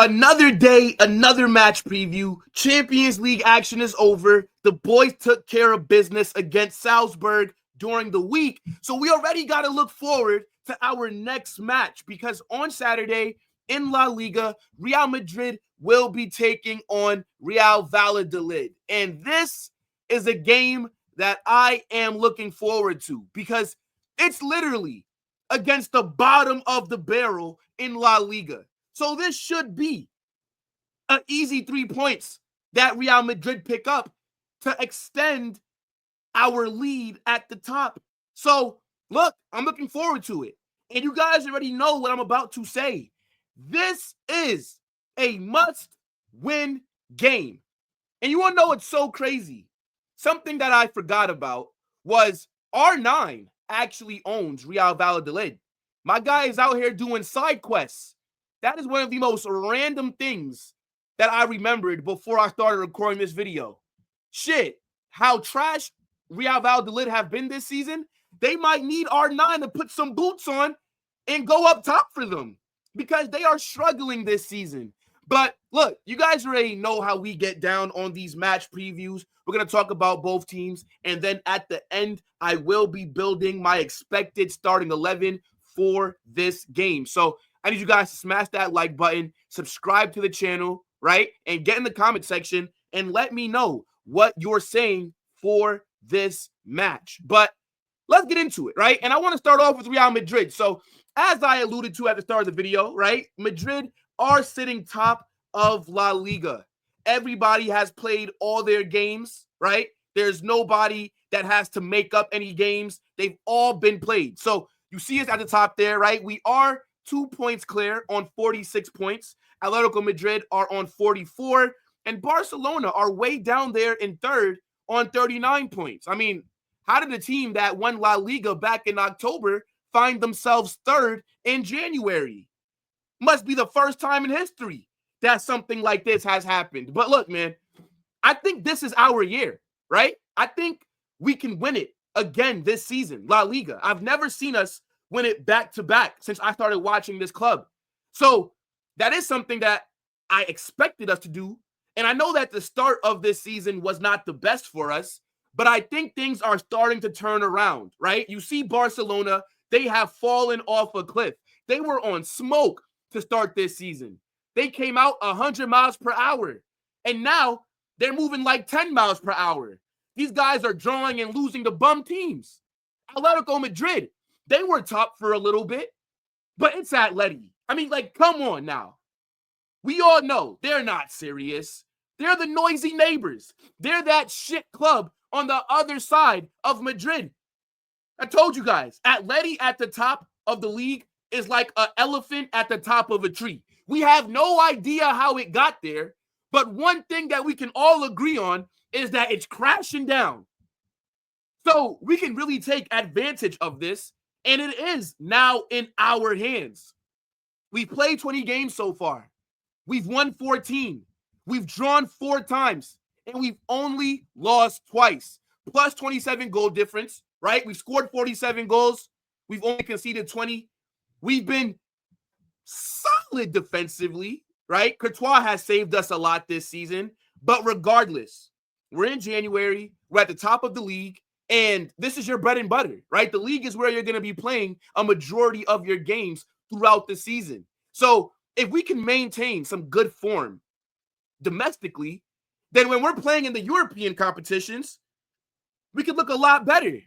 Another day, another match preview. Champions League action is over. The boys took care of business against Salzburg during the week. So we already got to look forward to our next match because on Saturday in La Liga, Real Madrid will be taking on Real Valladolid. And this is a game that I am looking forward to because it's literally against the bottom of the barrel in La Liga. So this should be an easy 3 points that Real Madrid pick up to extend our lead at the top. So look, I'm looking forward to it. And you guys already know what I'm about to say. This is a must-win game. And you want to know what's so crazy? Something that I forgot about was R9 actually owns Real Valladolid. My guy is out here doing side quests. That is one of the most random things that I remembered before I started recording this video. Shit, how trash Real Valladolid have been this season, they might need R9 to put some boots on and go up top for them because they are struggling this season. But look, you guys already know how we get down on these match previews. We're going to talk about both teams. And then at the end, I will be building my expected starting 11 for this game. So I need you guys to smash that like button, subscribe to the channel, right? And get in the comment section and let me know what you're saying for this match. But let's get into it, right? And I want to start off with Real Madrid. So as I alluded to at the start of the video, right? Madrid are sitting top of La Liga. Everybody has played all their games, right? There's nobody that has to make up any games. They've all been played. So you see us at the top there, right? We are 2 points clear on 46 points. Atletico Madrid are on 44. And Barcelona are way down there in third on 39 points. I mean, how did a team that won La Liga back in October find themselves third in January? Must be the first time in history that something like this has happened. But look, man, I think this is our year, right? I think we can win it again this season, La Liga. I've never seen us win it back-to-back since I started watching this club. So that is something that I expected us to do. And I know that the start of this season was not the best for us, but I think things are starting to turn around, right? You see Barcelona, they have fallen off a cliff. They were on smoke to start this season. They came out 100 miles per hour, and now they're moving like 10 miles per hour. These guys are drawing and losing to bum teams. Atletico Madrid, they were top for a little bit, but it's Atleti. I mean, like, come on now. We all know they're not serious. They're the noisy neighbors. They're that shit club on the other side of Madrid. I told you guys, Atleti at the top of the league is like an elephant at the top of a tree. We have no idea how it got there, but one thing that we can all agree on is that it's crashing down. So we can really take advantage of this, and it is now in our hands. We've played 20 games so far. We've won 14. We've drawn 4 times, and we've only lost twice. Plus 27 goal difference, right? We've scored 47 goals. We've only conceded 20. We've been solid defensively, right? Courtois has saved us a lot this season. But regardless, we're in January. We're at the top of the league. And this is your bread and butter, right? The league is where you're going to be playing a majority of your games throughout the season. So if we can maintain some good form domestically, then when we're playing in the European competitions, we could look a lot better.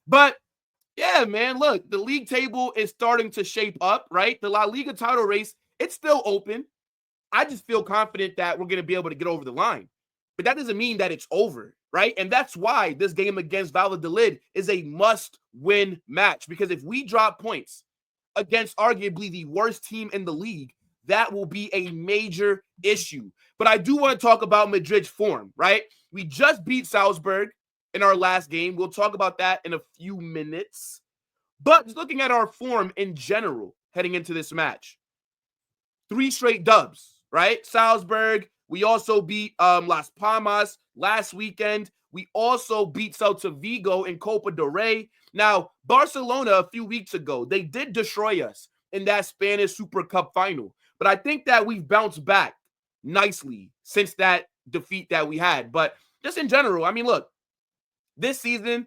But yeah, man, look, the league table is starting to shape up, right? The La Liga title race, it's still open. I just feel confident that we're going to be able to get over the line. But that doesn't mean that it's over, right? And that's why this game against Valladolid is a must-win match. Because if we drop points against arguably the worst team in the league, that will be a major issue. But I do want to talk about Madrid's form, right? We just beat Salzburg in our last game. We'll talk about that in a few minutes. But just looking at our form in general heading into this match, 3 straight dubs, right? Salzburg. We also beat Las Palmas last weekend. We also beat Celta Vigo in Copa del Rey. Now, Barcelona a few weeks ago, they did destroy us in that Spanish Super Cup final. But I think that we've bounced back nicely since that defeat that we had. But just in general, I mean, look, this season,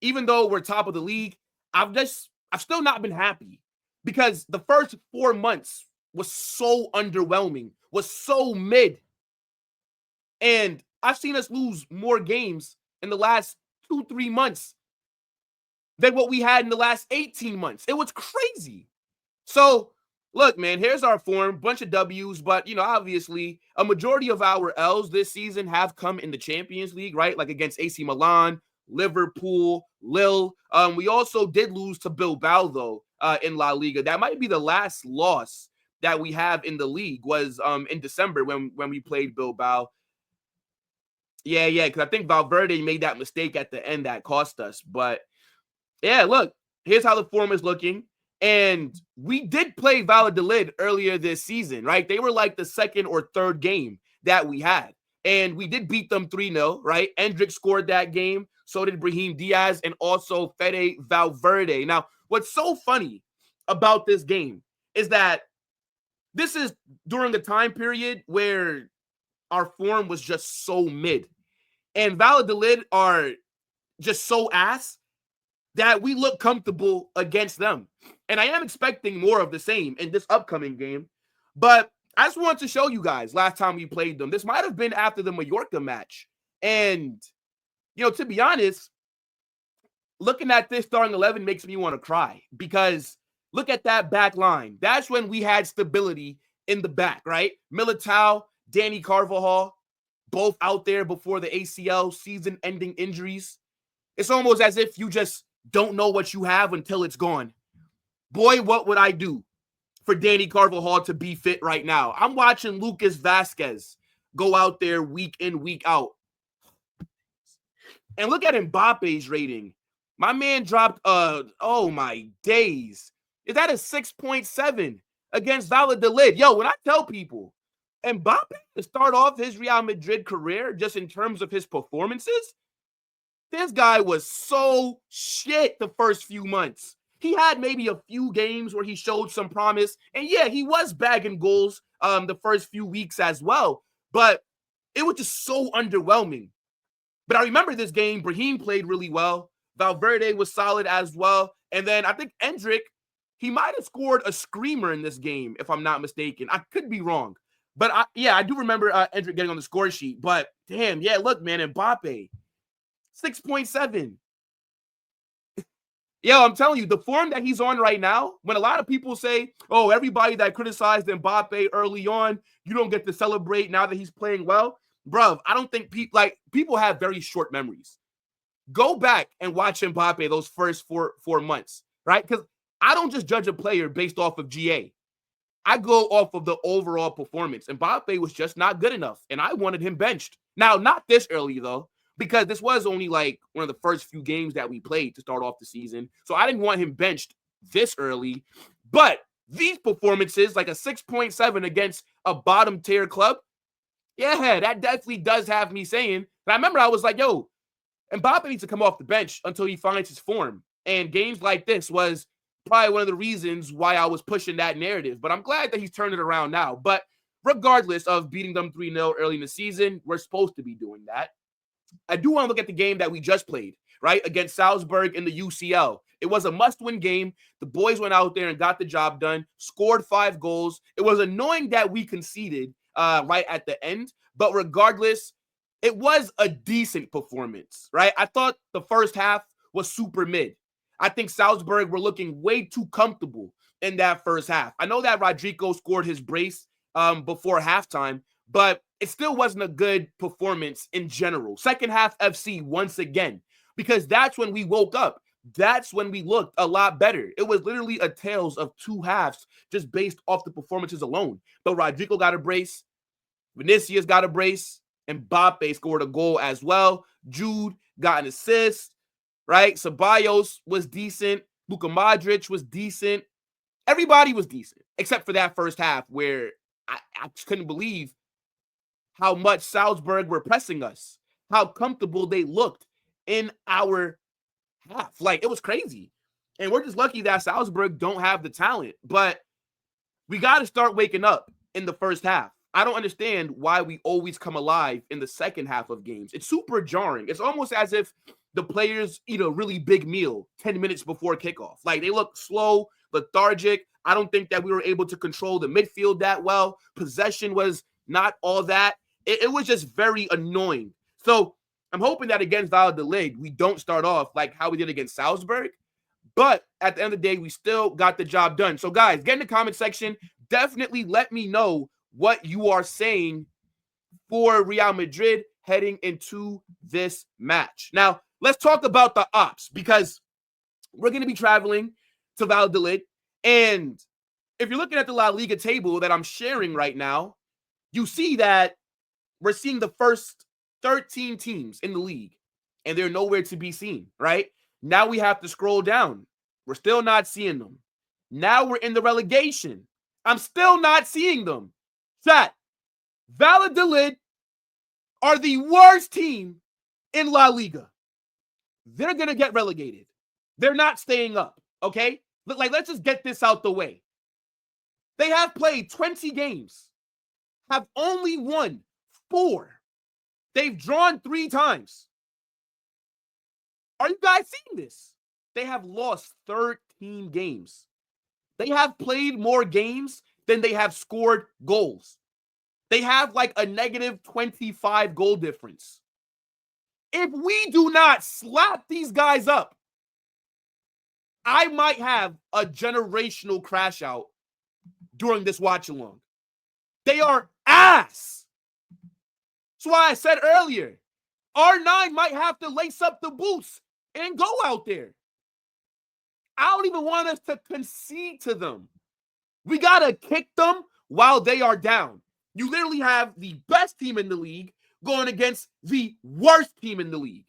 even though we're top of the league, I've still not been happy because the first 4 months was so underwhelming, was so mid. And I've seen us lose more games in the last 2-3 months than what we had in the last 18 months. It was crazy. So, look, man, here's our form, bunch of W's, but, obviously, a majority of our L's this season have come in the Champions League, right? Like against AC Milan, Liverpool, Lille. We also did lose to Bilbao, though, in La Liga. That might be the last loss that we have in the league was in December when we played Bilbao. Yeah, because I think Valverde made that mistake at the end that cost us. But, yeah, look, here's how the form is looking. And we did play Valladolid earlier this season, right? They were like the second or third game that we had. And we did beat them 3-0, right? Endrick scored that game. So did Brahim Diaz and also Fede Valverde. Now, what's so funny about this game is that this is during a time period where our form was just so mid. And Valladolid are just so ass that we look comfortable against them. And I am expecting more of the same in this upcoming game. But I just wanted to show you guys last time we played them. This might have been after the Mallorca match. And, to be honest, looking at this starting 11 makes me want to cry because look at that back line. That's when we had stability in the back, right? Militao, Danny Carvajal, both out there before the ACL season-ending injuries. It's almost as if you just don't know what you have until it's gone. Boy, what would I do for Danny Carvajal to be fit right now? I'm watching Lucas Vasquez go out there week in, week out. And look at Mbappe's rating. My man dropped, oh my days. Is that a 6.7 against Valladolid? Yo, when I tell people, Mbappe to start off his Real Madrid career just in terms of his performances, this guy was so shit the first few months. He had maybe a few games where he showed some promise. And yeah, he was bagging goals the first few weeks as well. But it was just so underwhelming. But I remember this game, Brahim played really well. Valverde was solid as well. And then I think Endrick, he might have scored a screamer in this game, if I'm not mistaken. I could be wrong. But I do remember Endrick getting on the score sheet. But damn, yeah, look, man, Mbappe, 6.7. Yo, I'm telling you, the form that he's on right now, when a lot of people say, oh, everybody that criticized Mbappe early on, you don't get to celebrate now that he's playing well. Bruv, I don't think people have very short memories. Go back and watch Mbappe those first four months, right? Because I don't just judge a player based off of GA. I go off of the overall performance. Mbappe was just not good enough, and I wanted him benched. Now, not this early, though, because this was only like one of the first few games that we played to start off the season. So I didn't want him benched this early. But these performances, like a 6.7 against a bottom-tier club, yeah, that definitely does have me saying. But I remember I was like, yo, Mbappe needs to come off the bench until he finds his form. And games like this was probably one of the reasons why I was pushing that narrative. But I'm glad that he's turned it around now. But regardless of beating them 3-0 early in the season, we're supposed to be doing that. I do want to look at the game that we just played, right, against Salzburg in the UCL. It was a must-win game. The boys went out there and got the job done, scored 5 goals. It was annoying that we conceded right at the end. But regardless, it was a decent performance, right? I thought the first half was super mid. I think Salzburg were looking way too comfortable in that first half. I know that Rodrigo scored his brace before halftime, but it still wasn't a good performance in general. Second half FC once again, because that's when we woke up. That's when we looked a lot better. It was literally a tales of two halves just based off the performances alone. But Rodrigo got a brace. Vinicius got a brace. Mbappe scored a goal as well. Jude got an assist, right? Ceballos was decent. Luka Modric was decent. Everybody was decent, except for that first half where I just couldn't believe how much Salzburg were pressing us, how comfortable they looked in our half. Like, it was crazy. And we're just lucky that Salzburg don't have the talent. But we got to start waking up. in the first half. I don't understand why we always come alive in the second half of games. It's super jarring. It's almost as if the players eat a really big meal 10 minutes before kickoff. Like, they look slow, lethargic. I don't think that we were able to control the midfield that well. Possession was not all that. It was just very annoying. So I'm hoping that against Valladolid, we don't start off like how we did against Salzburg. But at the end of the day, we still got the job done. So, guys, get in the comment section. Definitely let me know what you are saying for Real Madrid heading into this match. Now, let's talk about the ops, because we're going to be traveling to Valladolid. And if you're looking at the La Liga table that I'm sharing right now, you see that we're seeing the first 13 teams in the league, and they're nowhere to be seen, right? Now we have to scroll down. We're still not seeing them. Now we're in the relegation. I'm still not seeing them. Chat, Valladolid are the worst team in La Liga. They're going to get relegated. They're not staying up, okay? Like, let's just get this out the way. They have played 20 games, have only won 4. They've drawn 3 times. Are you guys seeing this? They have lost 13 games. They have played more games than they have scored goals. They have like a negative 25 goal difference. If we do not slap these guys up, I might have a generational crash out during this watch along. They are ass. That's why I said earlier, R9 might have to lace up the boots and go out there. I don't even want us to concede to them. We got to kick them while they are down. You literally have the best team in the league going against the worst team in the league.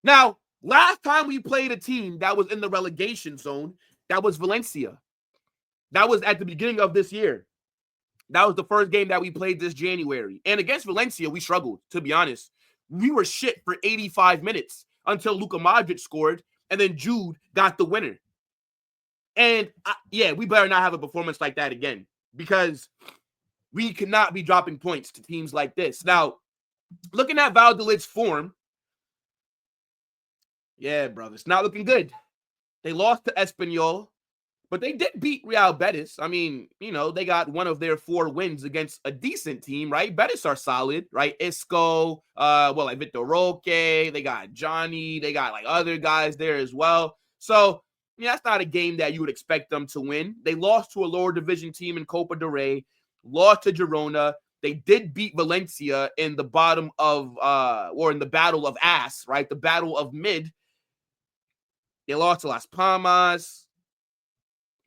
Now, last time we played a team that was in the relegation zone, that was Valencia. That was at the beginning of this year. That was the first game that we played this January. And against Valencia, we struggled, to be honest. We were shit for 85 minutes until Luka Modric scored, and then Jude got the winner. And, we better not have a performance like that again, because we cannot be dropping points to teams like this. Now, looking at Valladolid's form, brother, it's not looking good. They lost to Espanyol, but they did beat Real Betis. I mean, they got one of their 4 wins against a decent team, right? Betis are solid, right? Isco, like Victor Roque, they got Johnny, they got like other guys there as well. So, that's not a game that you would expect them to win. They lost to a lower division team in Copa del Rey, lost to Girona. They did beat Valencia in the bottom of, or in the battle of ass, right? The battle of mid. They lost to Las Palmas.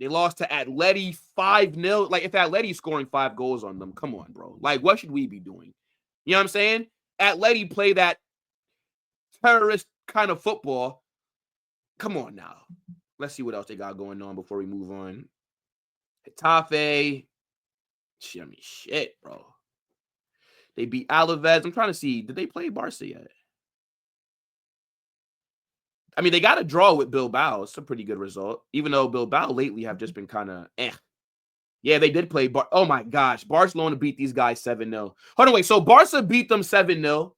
They lost to Atleti 5-0. Like, if Atleti's scoring 5 goals on them, come on, bro. Like, what should we be doing? You know what I'm saying? Atleti play that terrorist kind of football. Come on now. Let's see what else they got going on before we move on. Getafe. Shit, bro. They beat Alaves. I'm trying to see. Did they play Barca yet? I mean, they got a draw with Bilbao. It's a pretty good result, even though Bilbao lately have just been kind of eh. Yeah, they did play. Oh, my gosh. Barcelona beat these guys 7-0. Hold on, wait. So, Barca beat them 7-0.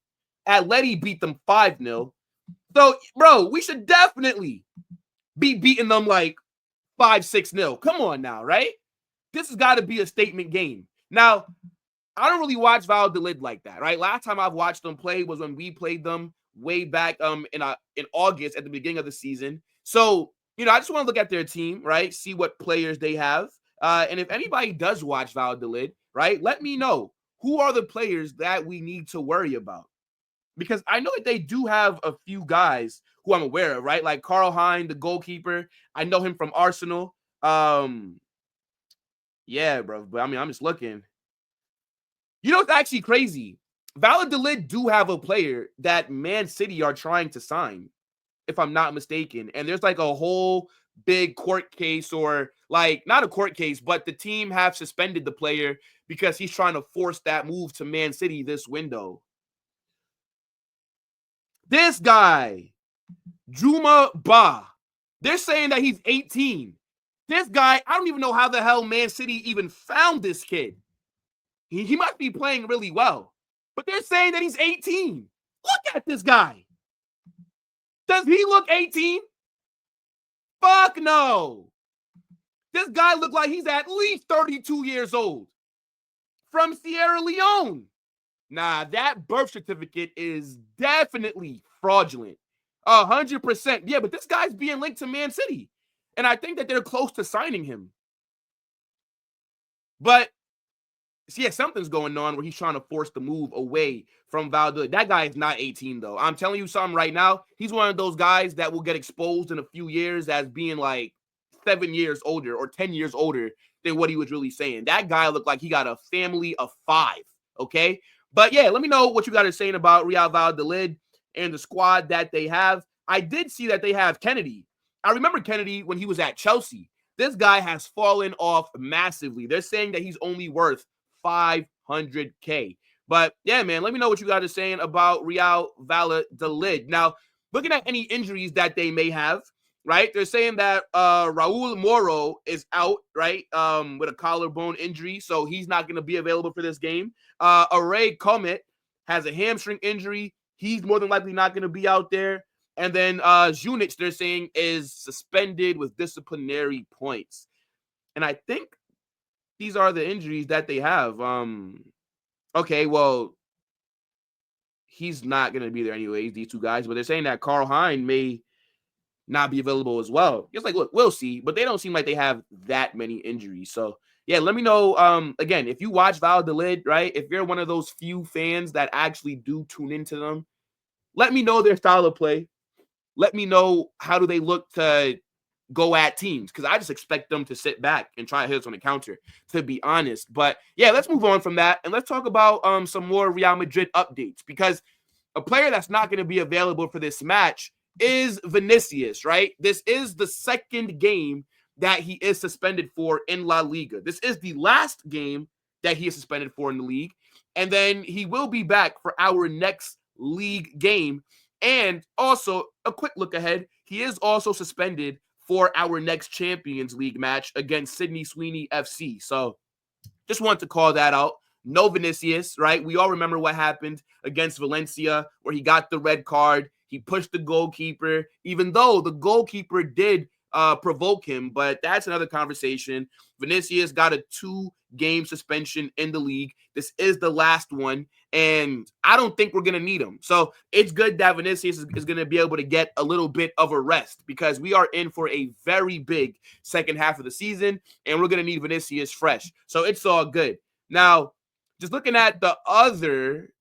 Atleti beat them 5-0. So, bro, we should definitely be beating them like 5-6-0. Come on now, right? This has got to be a statement game. Now, I don't really watch Valladolid like that, right? Last time I've watched them play was when we played them way back in August at the beginning of the season. So, I just want to look at their team, right? See what players they have. And if anybody does watch Valladolid, right, let me know who are the players that we need to worry about. Because I know that they do have a few guys who I'm aware of, right? Like Karl Hein, the goalkeeper. I know him from Arsenal. Yeah, bro. But I mean, I'm just looking. It's actually crazy. Valladolid do have a player that Man City are trying to sign, if I'm not mistaken. And there's like a whole big court case, or like not a court case, but the team have suspended the player because he's trying to force that move to Man City this window. This guy, Juma Ba, they're saying that he's 18. This guy, I don't even know how the hell Man City even found this kid. He must be playing really well. But they're saying that he's 18. Look at this guy. Does he look 18? Fuck no. This guy look like he's at least 32 years old. From Sierra Leone. Nah, that birth certificate is definitely fraudulent. 100%. Yeah, but this guy's being linked to Man City. And I think that they're close to signing him. But yeah, something's going on where he's trying to force the move away from Valladolid. That guy is not 18, though. I'm telling you something right now. He's one of those guys that will get exposed in a few years as being like 7 years older or 10 years older than what he was really saying. That guy looked like he got a family of 5, okay? But yeah, let me know what you guys are saying about Real Valladolid and the squad that they have. I did see that they have Kennedy. I remember Kennedy when he was at Chelsea. This guy has fallen off massively. They're saying that he's only worth $500K. But yeah, man, let me know what you guys are saying about Real Valladolid. Now, looking at any injuries that they may have, right? They're saying that Raul Moro is out, right? With a collarbone injury, so he's not going to be available for this game. Array Comet has a hamstring injury. He's more than likely not going to be out there. And then Zunic, they're saying, is suspended with disciplinary points. And I think these are the injuries that they have. Okay, well, he's not going to be there anyways, these two guys. But they're saying that Carl Hein may not be available as well. Just like, look, we'll see. But they don't seem like they have that many injuries. So, yeah, let me know, again, if you watch Valladolid, right, if you're one of those few fans that actually do tune into them, let me know their style of play. Let me know how do they look to go at teams, because I just expect them to sit back and try to hit us on the counter, to be honest. But yeah, let's move on from that and let's talk about some more Real Madrid updates, because a player that's not going to be available for this match is Vinicius, right? This is the second game that he is suspended for in La Liga. This is the last game that he is suspended for in the league, and then he will be back for our next league game. And also, a quick look ahead, he is also suspended for our next Champions League match against Sydney Sweeney FC. So just wanted to call that out. No Vinicius, right? We all remember what happened against Valencia, where he got the red card. He pushed the goalkeeper, even though the goalkeeper did provoke him, but that's another conversation. Vinicius got a 2-game suspension in the league. This is the last one, and I don't think we're going to need him. So it's good that Vinicius is going to be able to get a little bit of a rest, because we are in for a very big second half of the season, and we're going to need Vinicius fresh. So it's all good. Now, just looking at the other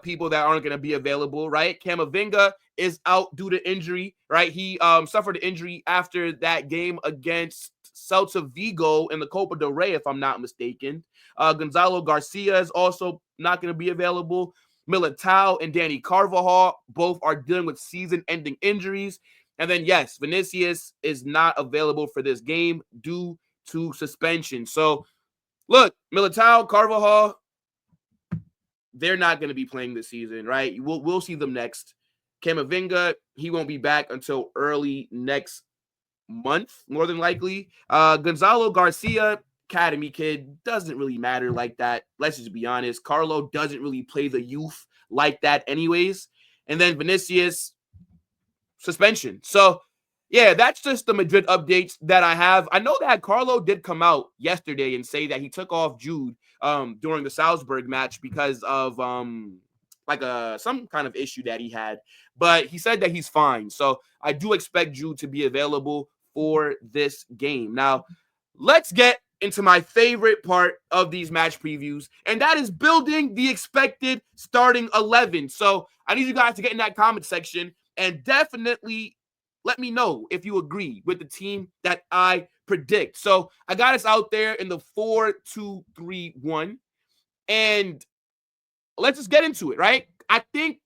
people that aren't going to be available, right? Camavinga is out due to injury, right? He suffered an injury after that game against Celta Vigo in the Copa del Rey, if I'm not mistaken. Gonzalo Garcia is also not going to be available. Militao and Danny Carvajal both are dealing with season-ending injuries. And then, yes, Vinicius is not available for this game due to suspension. So, look, Militao, Carvajal, they're not going to be playing this season, right? We'll see them next. Camavinga, he won't be back until early next month, more than likely. Gonzalo Garcia, academy kid, doesn't really matter like that. Let's just be honest. Carlo doesn't really play the youth like that anyways. And then Vinicius, suspension. So, yeah, that's just the Madrid updates that I have. I know that Carlo did come out yesterday and say that he took off Jude during the Salzburg match because of some kind of issue that he had. But he said that he's fine. So I do expect Jude to be available for this game. Now, let's get into my favorite part of these match previews, and that is building the expected starting 11. So I need you guys to get in that comment section and definitely let me know if you agree with the team that I predict. So I got us out there in the 4-2-3-1. And let's just get into it, right? I think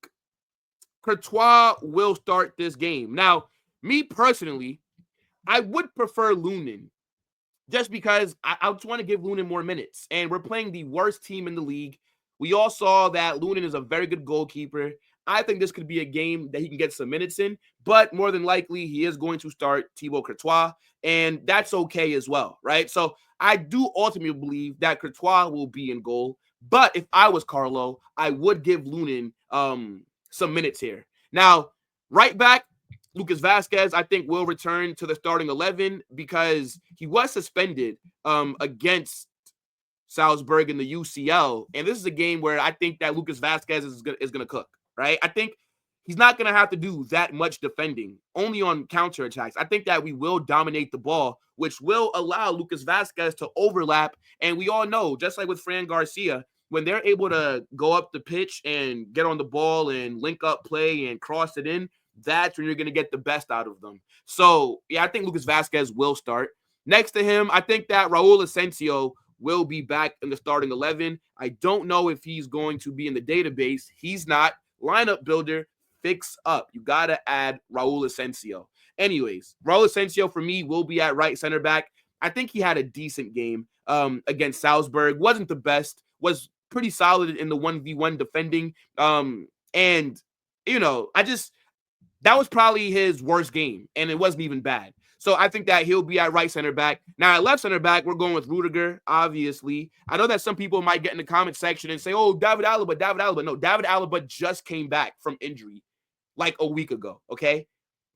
Courtois will start this game. Now, me personally, I would prefer Lunin, just because I just want to give Lunin more minutes. And we're playing the worst team in the league. We all saw that Lunin is a very good goalkeeper. I think this could be a game that he can get some minutes in, but more than likely he is going to start Thibaut Courtois, and that's okay as well, right? So I do ultimately believe that Courtois will be in goal, but if I was Carlo, I would give Lunin some minutes here. Now, right back, Lucas Vazquez, I think, will return to the starting 11 because he was suspended against Salzburg in the UCL. And this is a game where I think that Lucas Vazquez is going to cook, right? I think he's not going to have to do that much defending, only on counterattacks. I think that we will dominate the ball, which will allow Lucas Vazquez to overlap. And we all know, just like with Fran Garcia, when they're able to go up the pitch and get on the ball and link up play and cross it in, that's when you're going to get the best out of them. So, yeah, I think Lucas Vazquez will start. Next to him, I think that Raul Asensio will be back in the starting 11. I don't know if he's going to be in the database. He's not. Lineup builder, fix up. You got to add Raul Asensio. Anyways, Raul Asensio for me will be at right center back. I think he had a decent game against Salzburg. Wasn't the best. Was pretty solid in the 1v1 defending. And, you know, that was probably his worst game, and it wasn't even bad. So I think that he'll be at right center back. Now, at left center back, we're going with Rudiger, obviously. I know that some people might get in the comment section and say, oh, David Alaba. No, David Alaba just came back from injury like a week ago, okay?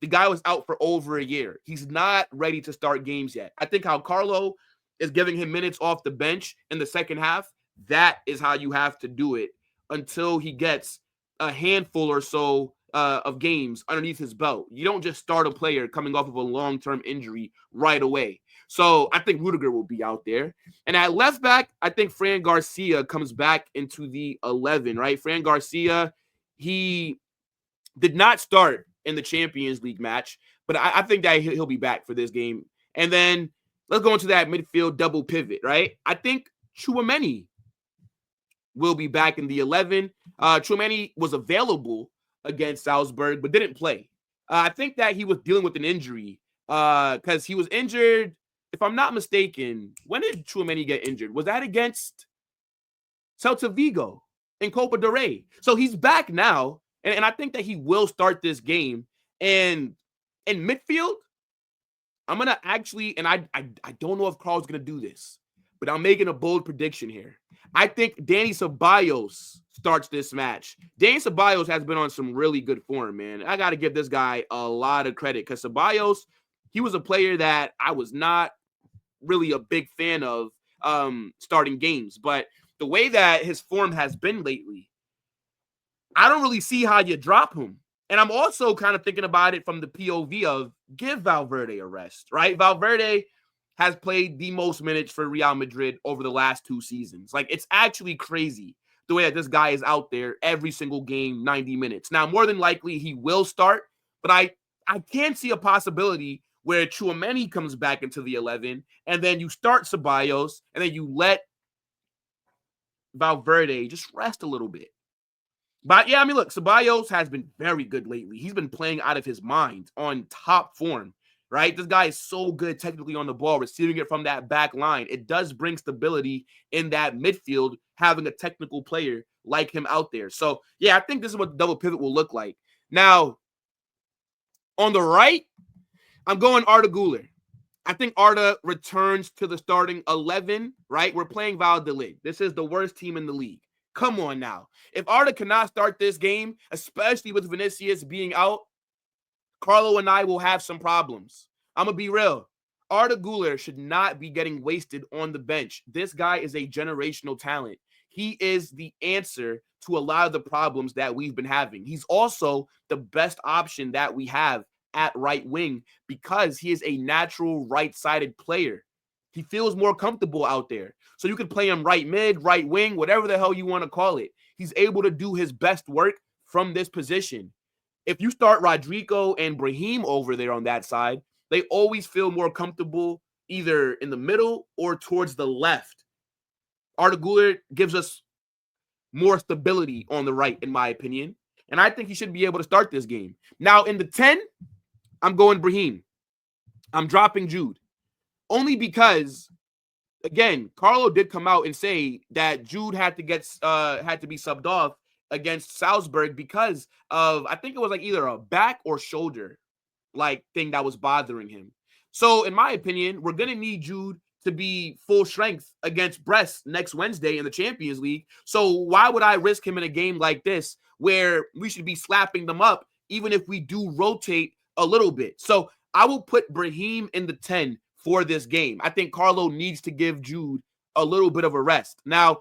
The guy was out for over a year. He's not ready to start games yet. I think how Carlo is giving him minutes off the bench in the second half, that is how you have to do it until he gets a handful or so of games underneath his belt. You don't just start a player coming off of a long-term injury right away. So I think Rudiger will be out there. And at left back, I think Fran Garcia comes back into the 11, right? Fran Garcia, he did not start in the Champions League match, but I think that he'll be back for this game. And then let's go into that midfield double pivot, right? I think Tchouaméni will be back in the 11. Tchouaméni was available against Salzburg, but didn't play. I think that he was dealing with an injury because he was injured, if I'm not mistaken. When did Tchouaméni get injured? Was that against Celta Vigo in Copa del Rey? So he's back now, and I think that he will start this game. And in midfield, I'm going to actually, and I don't know if Carl's going to do this, but I'm making a bold prediction here. I think Dani Ceballos starts this match. Dani Ceballos has been on some really good form, man. I got to give this guy a lot of credit because Ceballos, he was a player that I was not really a big fan of starting games. But the way that his form has been lately, I don't really see how you drop him. And I'm also kind of thinking about it from the POV of give Valverde a rest, right? Valverde has played the most minutes for Real Madrid over the last 2 seasons. Like, it's actually crazy the way that this guy is out there every single game, 90 minutes. Now, more than likely, he will start, but I can see a possibility where Tchouaméni comes back into the 11, and then you start Ceballos, and then you let Valverde just rest a little bit. But, yeah, I mean, look, Ceballos has been very good lately. He's been playing out of his mind on top form. Right? This guy is so good technically on the ball, receiving it from that back line. It does bring stability in that midfield, having a technical player like him out there. So, yeah, I think this is what the double pivot will look like. Now, on the right, I'm going Arda Güler. I think Arda returns to the starting 11, right? We're playing Valladolid. This is the worst team in the league. Come on now. If Arda cannot start this game, especially with Vinicius being out, Carlo and I will have some problems. I'm going to be real. Arda Güler should not be getting wasted on the bench. This guy is a generational talent. He is the answer to a lot of the problems that we've been having. He's also the best option that we have at right wing because he is a natural right-sided player. He feels more comfortable out there. So you can play him right mid, right wing, whatever the hell you want to call it. He's able to do his best work from this position. If you start Rodrigo and Brahim over there on that side, they always feel more comfortable either in the middle or towards the left. Arda Güler gives us more stability on the right, in my opinion. And I think he should be able to start this game. Now, in the 10, I'm going Brahim. I'm dropping Jude. Only because, again, Carlo did come out and say that Jude had to be subbed off against Salzburg because of, I think it was like either a back or shoulder like thing that was bothering him. So in my opinion, we're going to need Jude to be full strength against Brest next Wednesday in the Champions League. So why would I risk him in a game like this where we should be slapping them up even if we do rotate a little bit? So I will put Brahim in the 10 for this game. I think Carlo needs to give Jude a little bit of a rest. Now,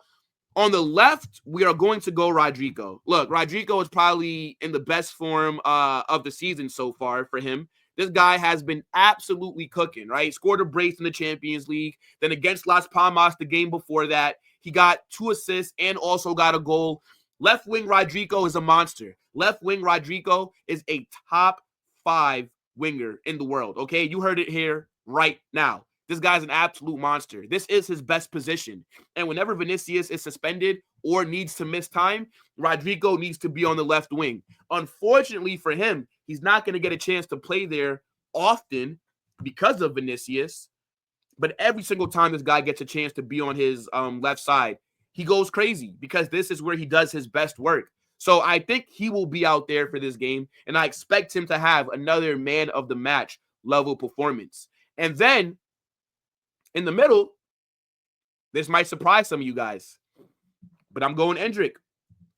on the left, we are going to go Rodrigo. Look, Rodrigo is probably in the best form of the season so far for him. This guy has been absolutely cooking, right? Scored a brace in the Champions League. Then against Las Palmas, the game before that, he got 2 assists and also got a goal. Left wing Rodrigo is a monster. Left wing Rodrigo is a top 5 winger in the world, okay? You heard it here right now. This guy's an absolute monster. This is his best position. And whenever Vinicius is suspended or needs to miss time, Rodrigo needs to be on the left wing. Unfortunately for him, he's not going to get a chance to play there often because of Vinicius. But every single time this guy gets a chance to be on his left side, he goes crazy because this is where he does his best work. So I think he will be out there for this game, and I expect him to have another man of the match level performance. And then in the middle, this might surprise some of you guys, but I'm going Endrick.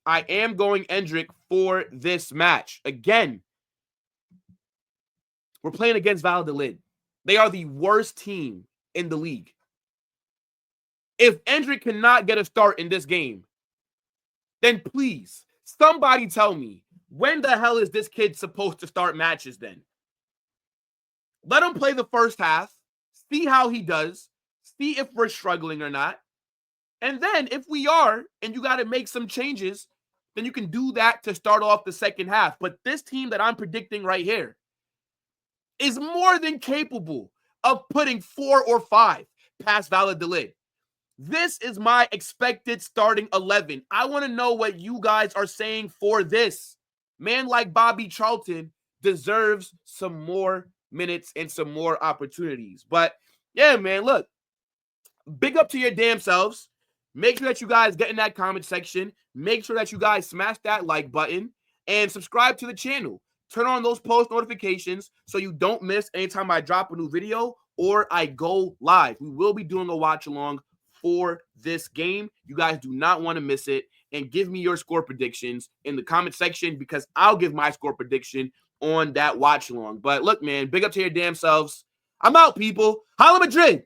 I am going Endrick for this match. Again, we're playing against Valladolid. They are the worst team in the league. If Endrick cannot get a start in this game, then please, somebody tell me, when the hell is this kid supposed to start matches then? Let him play the first half, see how he does, see if we're struggling or not. And then if we are, and you got to make some changes, then you can do that to start off the second half. But this team that I'm predicting right here is more than capable of putting 4 or 5 past Valladolid. This is my expected starting 11. I want to know what you guys are saying for this. Man like Bobby Charlton deserves some more minutes and some more opportunities. But yeah, man, look, big up to your damn selves. Make sure that you guys get in that comment section. Make sure that you guys smash that like button and subscribe to the channel. Turn on those post notifications so you don't miss anytime I drop a new video or I go live. We will be doing a watch along for this game. You guys do not want to miss it. And give me your score predictions in the comment section because I'll give my score prediction on that watch along. But look, man, big up to your damn selves. I'm out, people. Holla Madrid.